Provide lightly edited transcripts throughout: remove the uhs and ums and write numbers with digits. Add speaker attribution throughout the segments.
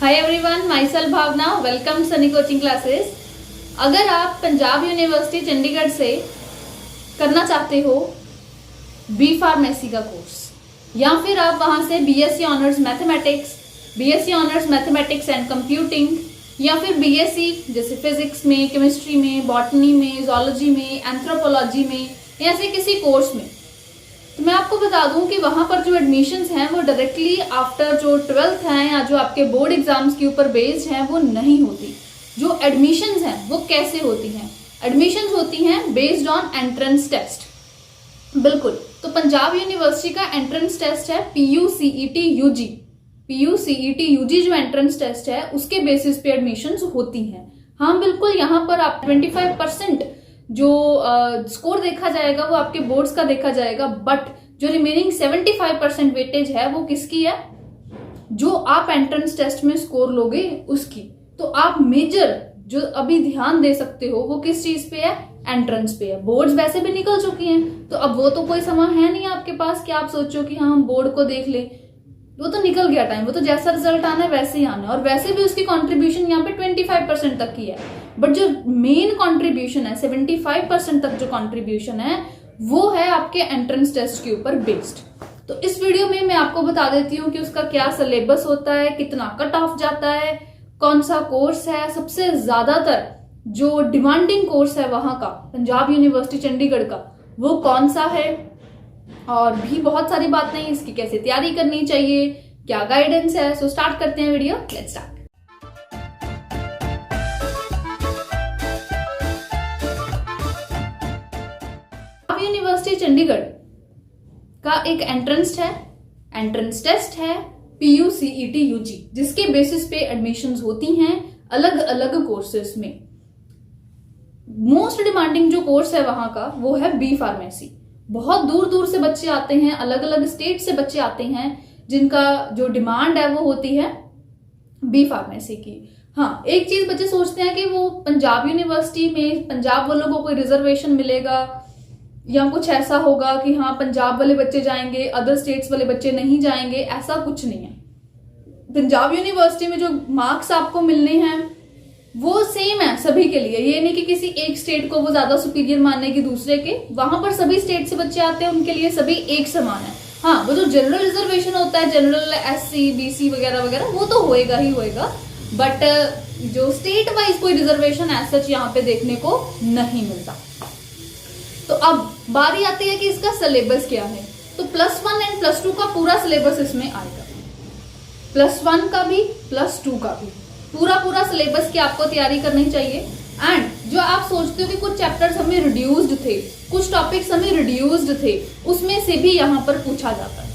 Speaker 1: हाय everyone, myself Bhavana, welcome Sunny coaching classes. अगर आप Punjab university Chandigarh से करना चाहते हो बी फार्मेसी का कोर्स, या फिर आप वहां से BSc honours mathematics, BSc honours mathematics and computing, या फिर बीएससी जैसे फिजिक्स में, केमिस्ट्री में, बॉटनी में, जोलॉजी में, एंथ्रोपोलॉजी में, ऐसे किसी कोर्स में, तो मैं आपको बता दूं कि वहां पर जो एडमिशन्स हैं वो डायरेक्टली आफ्टर जो 12th हैं या जो आपके बोर्ड एग्जाम्स के ऊपर बेस्ड हैं वो नहीं होती। जो एडमिशन्स हैं वो कैसे होती हैं? एडमिशन्स होती हैं बेस्ड ऑन एंट्रेंस टेस्ट। बिल्कुल, तो पंजाब यूनिवर्सिटी का एंट्रेंस टेस्ट है PUCET UG। PUCET UG जो एंट्रेंस टेस्ट है उसके बेसिस पे एडमिशन्स होती हैं। हाँ बिल्कुल, यहाँ पर आप 25% जो स्कोर देखा जाएगा वो आपके बोर्ड्स का देखा जाएगा, बट जो रिमेनिंग 75% वेटेज है वो किसकी है? जो आप एंट्रेंस टेस्ट में स्कोर लोगे उसकी। तो आप मेजर जो अभी ध्यान दे सकते हो वो किस चीज पे है? एंट्रेंस पे है। बोर्ड्स वैसे भी निकल चुकी हैं, तो अब वो तो कोई समय है नहीं आपके पास कि आप सोचो कि हाँ हम बोर्ड को देख ले, वो तो निकल गया टाइम, वो तो जैसा रिजल्ट आना है वैसे ही आना है। और वैसे भी उसकी कंट्रीब्यूशन यहाँ पे 25% तक की है, बट जो मेन कंट्रीब्यूशन है 75% तक जो कंट्रीब्यूशन है वो है आपके एंट्रेंस टेस्ट के ऊपर बेस्ड। तो इस वीडियो में मैं आपको बता देती हूँ कि उसका क्या सिलेबस होता है, कितना कट ऑफ जाता है, कौन सा कोर्स है, सबसे ज्यादातर जो डिमांडिंग कोर्स है वहां का पंजाब यूनिवर्सिटी चंडीगढ़ का वो कौन सा है, और भी बहुत सारी बातें, इसकी कैसे तैयारी करनी चाहिए, क्या गाइडेंस है। सो स्टार्ट करते हैं video, let's start. University Chandigarh का एक एंट्रेंस टेस्ट है PUCET UG, जिसके बेसिस पे एडमिशन्स होती हैं अलग अलग कोर्सेस में। मोस्ट डिमांडिंग जो कोर्स है वहां का वो है बी फार्मेसी। बहुत दूर दूर से बच्चे आते हैं, अलग अलग स्टेट से बच्चे आते हैं, जिनका जो डिमांड है वो होती है बी फार्मेसी की। हाँ, एक चीज बच्चे सोचते हैं कि वो पंजाब यूनिवर्सिटी में पंजाब वालों को कोई रिजर्वेशन मिलेगा या कुछ ऐसा होगा कि हाँ पंजाब वाले बच्चे जाएंगे, अदर स्टेट्स वाले बच्चे नहीं जाएंगे, ऐसा कुछ नहीं है। पंजाब यूनिवर्सिटी में जो मार्क्स आपको मिलने हैं वो सेम है सभी के लिए। ये नहीं कि किसी एक स्टेट को वो ज्यादा सुपीरियर मानने की दूसरे के, वहां पर सभी स्टेट से बच्चे आते हैं, उनके लिए सभी एक समान है। हाँ, वो जो जनरल रिजर्वेशन होता है, जनरल SC BC वगैरह वगैरह, वो तो होएगा ही होएगा, बट जो स्टेट वाइज कोई रिजर्वेशन एज सच यहाँ पे देखने को नहीं मिलता। तो अब बारी आती है कि इसका सिलेबस क्या है। तो +1 एंड +2 का पूरा सिलेबस इसमें आएगा, +1 का भी +2 का भी पूरा सिलेबस की आपको तैयारी करनी चाहिए। एंड जो आप सोचते हो कि कुछ चैप्टर्स हमें रिड्यूस्ड थे, कुछ टॉपिक्स हमें रिड्यूस्ड थे, उसमें से भी यहाँ पर पूछा जाता है।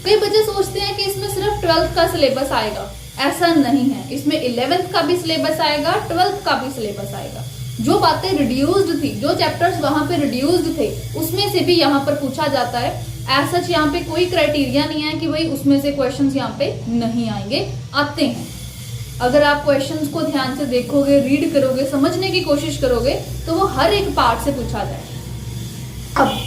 Speaker 1: कई बच्चे सोचते हैं कि इसमें सिर्फ 12th का सिलेबस आएगा, ऐसा नहीं है। इसमें 11th का भी सिलेबस आएगा, 12th का भी सिलेबस आएगा। जो बातें रिड्यूस्ड थी, जो चैप्टर्स वहां पे रिड्यूस्ड थे, उसमें से भी यहाँ पर पूछा जाता है। एज सच यहाँ पे कोई क्राइटेरिया नहीं है कि भाई उसमें से क्वेश्चंस यहाँ पे नहीं आएंगे, आते हैं। अगर आप क्वेश्चंस को ध्यान से देखोगे, रीड करोगे, समझने की कोशिश करोगे, तो वो हर एक पार्ट से पूछा जाए। अब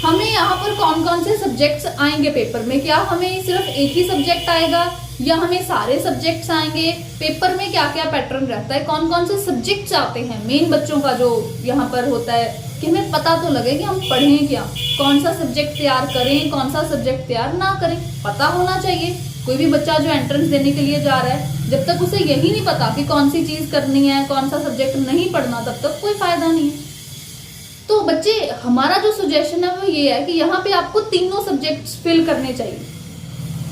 Speaker 1: हमें यहाँ पर कौन कौन से सब्जेक्ट्स आएंगे पेपर में? क्या हमें सिर्फ एक ही सब्जेक्ट आएगा या हमें सारे सब्जेक्ट्स आएंगे? पेपर में क्या क्या पैटर्न रहता है, कौन कौन से सब्जेक्ट्स आते हैं? मेन बच्चों का जो यहाँ पर होता है कि हमें पता तो लगे कि हम पढ़ें क्या, कौन सा सब्जेक्ट तैयार करें, कौन सा सब्जेक्ट तैयार ना करें, पता होना चाहिए। कोई भी बच्चा जो एंट्रेंस देने के लिए जा रहा है, जब तक उसे यही नहीं पता कि कौन सी चीज करनी है, कौन सा सब्जेक्ट नहीं पढ़ना, तब तक कोई फायदा नहीं है। तो बच्चे, हमारा जो सजेशन है वो ये है कि यहाँ पे आपको तीनों सब्जेक्ट्स फिल करने चाहिए।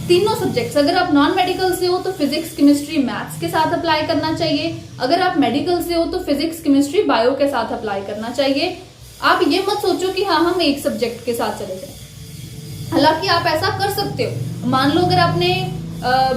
Speaker 1: तीनों सब्जेक्ट्स, अगर आप नॉन मेडिकल से हो तो फिजिक्स केमिस्ट्री मैथ्स के साथ अप्लाई करना चाहिए, अगर आप मेडिकल से हो तो फिजिक्स केमिस्ट्री बायो के साथ अप्लाई करना चाहिए। आप ये मत सोचो कि हाँ हम एक सब्जेक्ट के साथ चले जाए, हालांकि आप ऐसा कर सकते हो। मान लो अगर आपने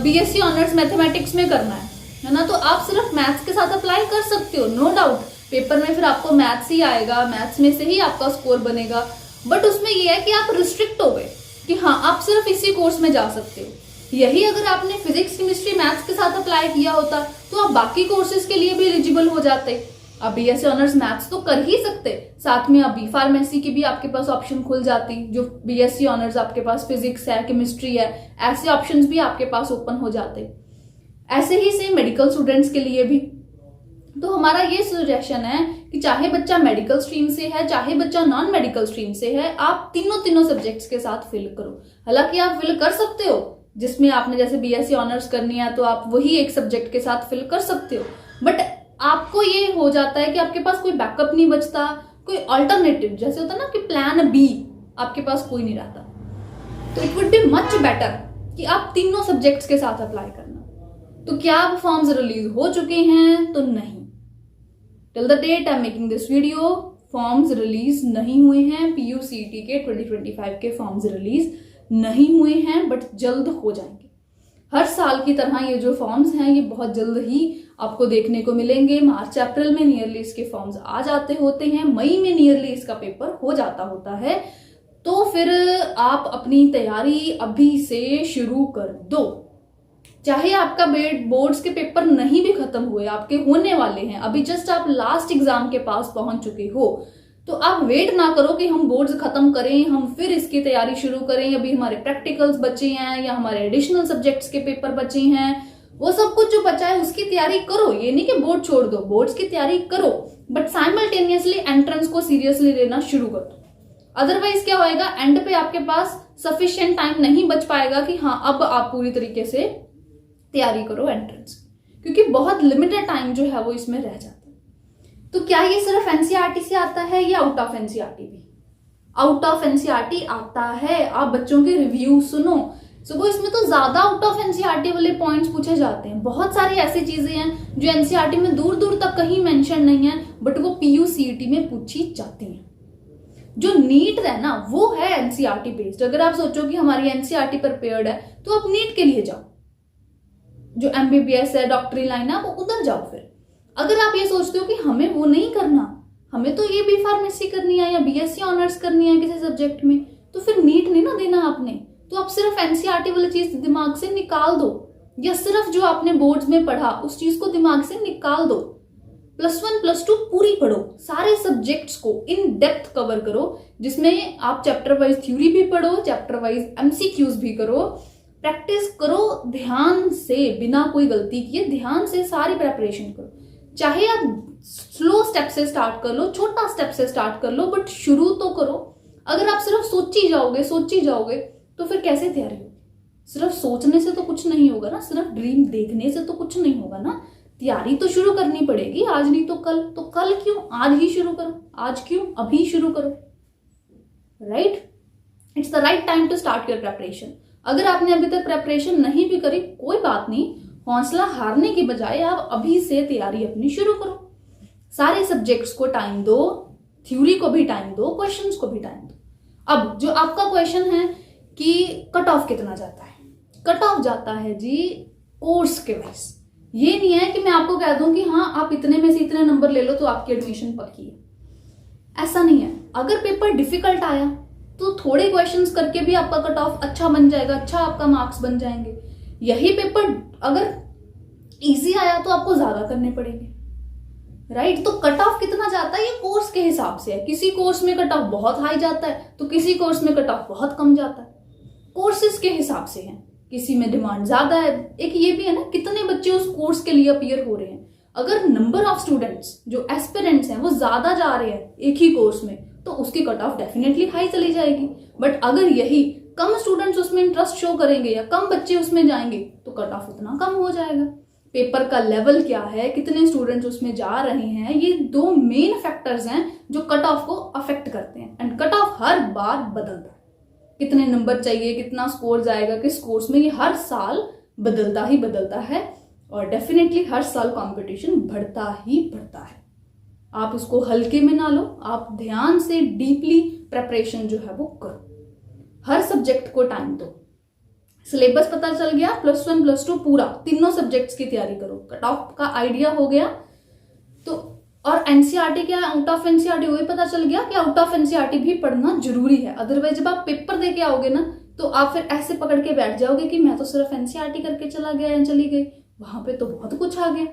Speaker 1: BSc ऑनर्स मैथमेटिक्स में करना है ना, तो आप सिर्फ मैथ्स के साथ अप्लाई कर सकते हो, नो डाउट। पेपर में फिर आपको मैथ्स ही आएगा, मैथ्स में से ही आपका स्कोर बनेगा, बट उसमें यह है कि आप रिस्ट्रिक्ट हो गए कि हाँ आप सिर्फ इसी कोर्स में जा सकते हो। यही अगर आपने फिजिक्स केमिस्ट्री मैथ्स के साथ अप्लाई किया होता तो आप बाकी कोर्सेज के लिए भी एलिजिबल हो जाते। आप BSc ऑनर्स मैथ्स तो कर ही सकते, साथ में आप बी फार्मेसी की भी आपके पास ऑप्शन खुल जाती। जो BSc ऑनर्स आपके पास फिजिक्स है, केमिस्ट्री है, ऐसे ऑप्शंस भी आपके पास ओपन हो जाते। ऐसे ही सेम मेडिकल स्टूडेंट्स के लिए भी। तो हमारा ये सजेशन है कि चाहे बच्चा मेडिकल स्ट्रीम से है, चाहे बच्चा नॉन मेडिकल स्ट्रीम से है, आप तीनों सब्जेक्ट्स के साथ फिल करो। हालांकि आप फिल कर सकते हो, जिसमें आपने जैसे बीएससी ऑनर्स करनी है तो आप वही एक सब्जेक्ट के साथ फिल कर सकते हो, बट आपको ये हो जाता है कि आपके पास कोई बैकअप नहीं बचता, कोई अल्टरनेटिव, जैसे होता है ना कि प्लान बी, आपके पास कोई नहीं रहता। तो it would be much better कि आप तीनों सब्जेक्ट्स के साथ अप्लाई करना। तो क्या अब फॉर्म्स रिलीज हो चुके हैं? तो नहीं, till the date I am making this video forms release नहीं हुए हैं। पीयूसीटी के 2025 के फॉर्म्स रिलीज नहीं हुए हैं, बट जल्द हो जाएंगे। हर साल की तरह ये जो फॉर्म्स हैं ये बहुत जल्द ही आपको देखने को मिलेंगे। मार्च अप्रैल में नियरली इसके फॉर्म्स आ जाते होते हैं, मई में नियरली इसका पेपर हो जाता होता है। तो फिर आप अपनी तैयारी अभी से शुरू कर दो। चाहे आपका बोर्ड्स के पेपर नहीं भी खत्म हुए, आपके होने वाले हैं, अभी जस्ट आप लास्ट एग्जाम के पास पहुंच चुके हो, तो आप वेट ना करो कि हम बोर्ड्स खत्म करें, हम फिर इसकी तैयारी शुरू करें, अभी हमारे प्रैक्टिकल्स बचे हैं या हमारे एडिशनल सब्जेक्ट्स के पेपर बचे हैं, वो सब कुछ जो बचा है उसकी तैयारी करो। ये नहीं कि बोर्ड छोड़ दो, बोर्ड्स की तैयारी करो, बट साइमल्टेनियसली एंट्रेंस को सीरियसली लेना शुरू कर दो। अदरवाइज क्या होएगा, एंड पे आपके पास सफिशिएंट टाइम नहीं बच पाएगा कि हाँ अब आप पूरी तरीके से तैयारी करो एंट्रेंस, क्योंकि बहुत लिमिटेड टाइम जो है वो इसमें रह जाता है। तो क्या ये सिर्फ एनसीईआरटी से आता है या आउट ऑफ एनसीईआरटी भी? आउट ऑफ एनसीईआरटी आता है। आप बच्चों के रिव्यू सुनो, वो इसमें तो ज्यादा आउट ऑफ एनसीईआरटी वाले पॉइंट्स पूछे जाते हैं। बहुत सारी ऐसी चीजें हैं जो एनसीईआरटी में दूर दूर तक कहीं मेंशन नहीं है, बट वो पीयूसीटी में पूछी जाती हैं। जो नीट है ना वो है एनसीईआरटी बेस्ड। अगर आप सोचो कि हमारी एनसीईआरटी प्रिपेयर्ड है तो आप नीट के लिए जाओ, जो एमबीबीएस है, डॉक्टरी लाइन है, वो उधर जाओ। फिर अगर आप ये सोचते हो कि हमें वो नहीं करना, हमें तो ये बी फार्मेसी करनी है या बीएससी ऑनर्स करनी है किसी सब्जेक्ट में, तो फिर नीट नहीं ना देना आपने। तो आप सिर्फ एनसीईआरटी वाली चीज दिमाग से निकाल दो, या सिर्फ जो आपने बोर्ड्स में पढ़ा उस चीज को दिमाग से निकाल दो। +1 +2 पूरी पढ़ो, सारे सब्जेक्ट्स को इन डेप्थ कवर करो, जिसमें आप चैप्टर वाइज थ्योरी भी पढ़ो, चैप्टर वाइज एमसीक्यूज भी करो, प्रैक्टिस करो ध्यान से, बिना कोई गलती किए ध्यान से सारी प्रेपरेशन करो। चाहे आप स्लो स्टेप से स्टार्ट कर लो, छोटा स्टेप से स्टार्ट कर लो, बट शुरू तो करो। अगर आप सिर्फ सोची जाओगे तो फिर कैसे तैयारी होगी? सिर्फ सोचने से तो कुछ नहीं होगा ना, सिर्फ ड्रीम देखने से तो कुछ नहीं होगा ना। तैयारी तो शुरू करनी पड़ेगी, आज नहीं तो कल। तो कल क्यों, आज ही शुरू करो। आज क्यों, अभी शुरू करो। Right, it's the right time to start your preparation. अगर आपने अभी तक प्रेपरेशन नहीं भी करी, कोई बात नहीं, हौसला हारने की बजाय आप अभी से तैयारी अपनी शुरू करो। सारे सब्जेक्ट्स को टाइम दो, थ्योरी को भी टाइम दो, क्वेश्चंस को भी टाइम दो। अब जो आपका क्वेश्चन है कि कट ऑफ कितना जाता है, कट ऑफ जाता है जी कोर्स के वाइज। ये नहीं है कि मैं आपको कह दूं कि हाँ आप इतने में से इतने नंबर ले लो तो आपकी एडमिशन पक्की है। ऐसा नहीं है। अगर पेपर डिफिकल्ट आया तो थोड़े क्वेश्चंस करके भी आपका कट ऑफ अच्छा बन जाएगा, अच्छा आपका मार्क्स बन जाएंगे। यही पेपर अगर इजी आया तो आपको ज्यादा करने पड़ेंगे। राइट, तो कट ऑफ कितना जाता है ये कोर्स के हिसाब से है। किसी कोर्स में कट ऑफ बहुत हाई जाता है तो किसी कोर्स में कट ऑफ बहुत कम जाता है। कोर्सेज के हिसाब से है, किसी में डिमांड ज्यादा है। एक ये भी है ना, कितने बच्चे उस कोर्स के लिए अपीयर हो रहे हैं। अगर नंबर ऑफ स्टूडेंट्स जो एस्पिरेंट्स हैं वो ज्यादा जा रहे हैं एक ही कोर्स में, तो उसकी कट ऑफ डेफिनेटली हाई चली जाएगी। बट अगर यही कम स्टूडेंट्स उसमें इंटरेस्ट शो करेंगे या कम बच्चे उसमें जाएंगे तो कट ऑफ उतना कम हो जाएगा। पेपर का लेवल क्या है, कितने स्टूडेंट्स उसमें जा रहे हैं, ये दो मेन फैक्टर्स हैं जो कट ऑफ को अफेक्ट करते हैं। एंड कट ऑफ हर बार बदलता है। कितने नंबर चाहिए, कितना स्कोर जाएगा किस कोर्स में, ये हर साल बदलता ही बदलता है। और डेफिनेटली हर साल कंपटीशन बढ़ता ही बढ़ता है। आप उसको हल्के में ना लो, आप ध्यान से डीपली प्रेपरेशन जो है वो करो। हर सब्जेक्ट को टाइम दो। सिलेबस पता चल गया, +1 +2 पूरा तीनों सब्जेक्ट्स की तैयारी करो। कट ऑफ का आइडिया हो गया तो, और एनसीईआरटी क्या है, आउट ऑफ एनसीईआरटी वही पता चल गया कि आउट ऑफ एनसीईआरटी भी पढ़ना जरूरी है। अदरवाइज जब आप पेपर दे के आओगे ना तो आप फिर ऐसे पकड़ के बैठ जाओगे कि मैं तो सिर्फ एनसीईआरटी करके चला गया या चली गई, वहां पे तो बहुत कुछ आ गया।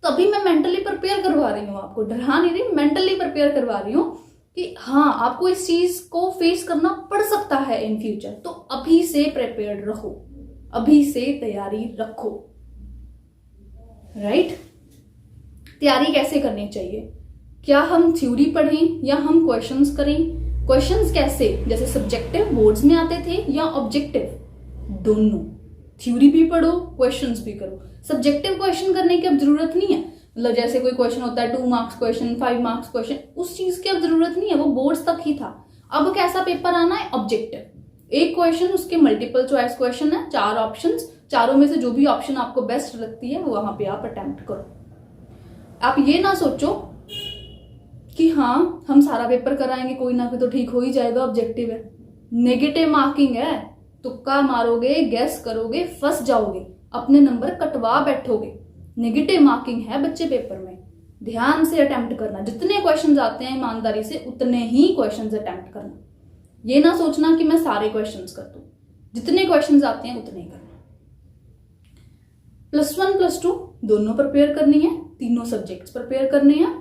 Speaker 1: तो अभी मैं मेंटली प्रिपेयर करवा रही हूँ, आपको डरा नहीं रही, मेंटली प्रिपेयर करवा रही हूँ कि हाँ आपको इस चीज को फेस करना पड़ सकता है इन फ्यूचर। तो अभी से प्रिपेयर्ड रहो, अभी से तैयारी रखो। राइट। तैयारी कैसे करनी चाहिए? क्या हम थ्योरी पढ़ें या हम क्वेश्चंस करें? क्वेश्चंस कैसे? जैसे सब्जेक्टिव बोर्ड्स में आते थे या ऑब्जेक्टिव? दोनों। थ्योरी भी पढ़ो, क्वेश्चंस भी करो। सब्जेक्टिव क्वेश्चन करने की अब जरूरत नहीं है, मतलब जैसे कोई क्वेश्चन होता है 2 मार्क्स क्वेश्चन, 5 मार्क्स क्वेश्चन, उस चीज की अब जरूरत नहीं है, वो बोर्ड्स तक ही था। अब कैसा पेपर आना है? ऑब्जेक्टिव। एक क्वेश्चन, उसके मल्टीपल चॉइस क्वेश्चन है, 4 ऑप्शंस, चारों में से जो भी ऑप्शन आपको बेस्ट लगती है वहां पे आप अटेम्प्ट करो। आप ये ना सोचो कि हाँ हम सारा पेपर कराएंगे, कोई ना कोई तो ठीक हो ही जाएगा, ऑब्जेक्टिव है। नेगेटिव मार्किंग है, तुक्का मारोगे, गैस करोगे, फंस जाओगे, अपने नंबर कटवा बैठोगे। नेगेटिव मार्किंग है बच्चे पेपर में। ध्यान से अटेम्प्ट करना, जितने क्वेश्चंस आते हैं ईमानदारी से उतने ही क्वेश्चंस अटेम्प्ट करना। ये ना सोचना कि मैं सारे क्वेश्चंस कर दूं, जितने क्वेश्चंस आते हैं उतने ही करना। +1 +2 दोनों प्रिपेयर करनी है, तीनों सब्जेक्ट्स प्रिपेयर करने हैं।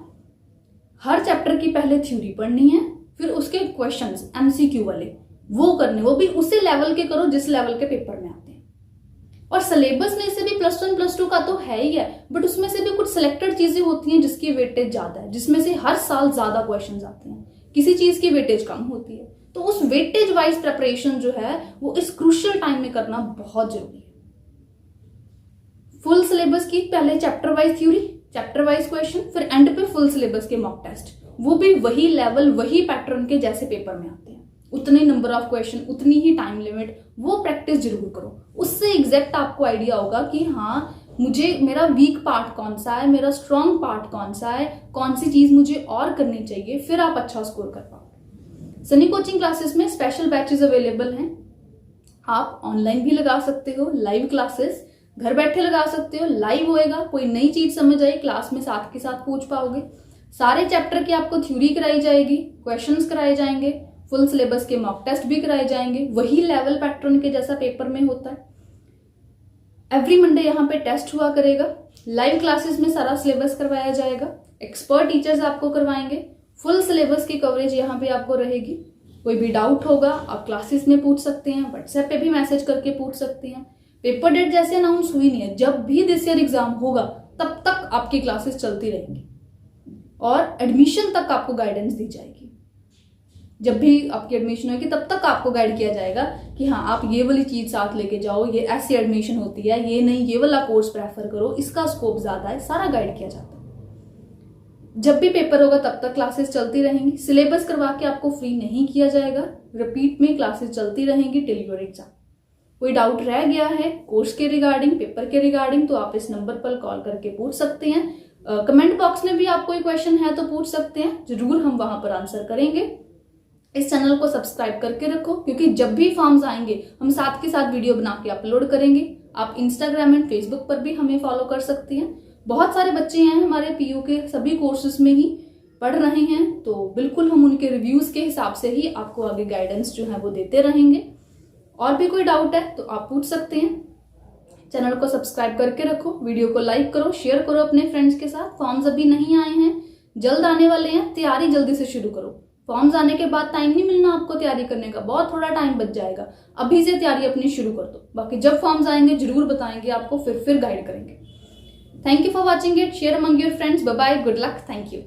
Speaker 1: हर चैप्टर की पहले थ्योरी पढ़नी है, फिर उसके क्वेश्चंस MCQ वाले वो करने, वो भी उसी लेवल के करो जिस लेवल के पेपर में आते हैं। और सिलेबस में से भी +1 +2 का तो है ही है, बट उसमें से भी कुछ सिलेक्टेड चीजें होती हैं जिसकी वेटेज ज्यादा है, जिसमें से हर साल ज्यादा क्वेश्चंस आते हैं, किसी चीज की वेटेज कम होती है। तो उस वेटेज वाइज प्रिपरेशन जो है वो इस क्रूशियल टाइम में करना बहुत जरूरी है। फुल सिलेबस की पहले chapter wise theory, chapter wise question, फिर एंड पे फुल सिलेबस के मॉक टेस्ट, वो भी वही लेवल वही पैटर्न के जैसे पेपर में आते हैं। उतने नंबर ऑफ क्वेश्चन, उतनी ही टाइम लिमिट, वो प्रैक्टिस जरूर करो। उससे एग्जैक्ट आपको आइडिया होगा कि हाँ मुझे मेरा वीक पार्ट कौन सा है, मेरा स्ट्रॉन्ग पार्ट कौन सा है, कौन सी चीज मुझे और करनी चाहिए, फिर आप अच्छा स्कोर कर पाओगे। सनी कोचिंग क्लासेस में स्पेशल बैचेस अवेलेबल हैं, आप ऑनलाइन भी लगा सकते हो, लाइव क्लासेस घर बैठे लगा सकते हो, लाइव होएगा, कोई नई चीज समझ आई क्लास में साथ के साथ पूछ पाओगे। सारे चैप्टर की आपको थ्योरी कराई जाएगी, क्वेश्चंस कराए जाएंगे, फुल सिलेबस के मॉक टेस्ट भी कराए जाएंगे, वही लेवल पैटर्न के जैसा पेपर में होता है। एवरी मंडे यहाँ पे टेस्ट हुआ करेगा, लाइव क्लासेस में सारा सिलेबस करवाया जाएगा, एक्सपर्ट टीचर्स आपको करवाएंगे, फुल सिलेबस की कवरेज यहाँ पे आपको रहेगी। कोई भी डाउट होगा आप क्लासेस में पूछ सकते हैं, व्हाट्सएप पे भी मैसेज करके पूछ सकते हैं। पेपर डेट जैसे अनाउंस हुई नहीं है, जब भी दिस ईयर एग्जाम होगा तब तक आपकी क्लासेस चलती रहेंगी और एडमिशन तक आपको गाइडेंस दी जाएगी। जब भी आपकी एडमिशन होगी तब तक आपको गाइड किया जाएगा कि हाँ आप ये वाली चीज साथ लेके जाओ, ये ऐसी एडमिशन होती है, ये नहीं ये वाला कोर्स प्रेफर करो, इसका स्कोप ज्यादा है, सारा गाइड किया जाता है। जब भी पेपर होगा तब तक क्लासेस चलती रहेंगी। सिलेबस करवा के आपको फ्री नहीं किया जाएगा, रिपीट में क्लासेस चलती रहेंगी टिल योर एग्जाम। कोई डाउट रह गया है कोर्स के रिगार्डिंग, पेपर के रिगार्डिंग, तो आप इस नंबर पर कॉल करके पूछ सकते हैं। कमेंट बॉक्स में भी आप कोई क्वेश्चन है तो पूछ सकते हैं, जरूर हम वहां पर आंसर करेंगे। इस चैनल को सब्सक्राइब करके रखो, क्योंकि जब भी फॉर्म्स आएंगे हम साथ के साथ वीडियो बना के अपलोड करेंगे। आप इंस्टाग्राम एंड फेसबुक पर भी हमें फॉलो कर सकती हैं। बहुत सारे बच्चे हैं हमारे PU के सभी कोर्सेज में ही पढ़ रहे हैं, तो बिल्कुल हम उनके रिव्यूज के हिसाब से ही आपको आगे गाइडेंस जो है वो देते रहेंगे। और भी कोई डाउट है तो आप पूछ सकते हैं। चैनल को सब्सक्राइब करके रखो, वीडियो को लाइक करो, शेयर करो अपने फ्रेंड्स के साथ। फॉर्म्स अभी नहीं आए हैं, जल्द आने वाले हैं, तैयारी जल्दी से शुरू करो। फॉर्म्स आने के बाद टाइम नहीं मिलना आपको तैयारी करने का, बहुत थोड़ा टाइम बच जाएगा, अभी से तैयारी अपनी शुरू कर दो। बाकी जब फॉर्म्स आएंगे जरूर बताएंगे आपको, फिर गाइड करेंगे। Thank you for watching it, share among your friends, bye bye, good luck, thank you.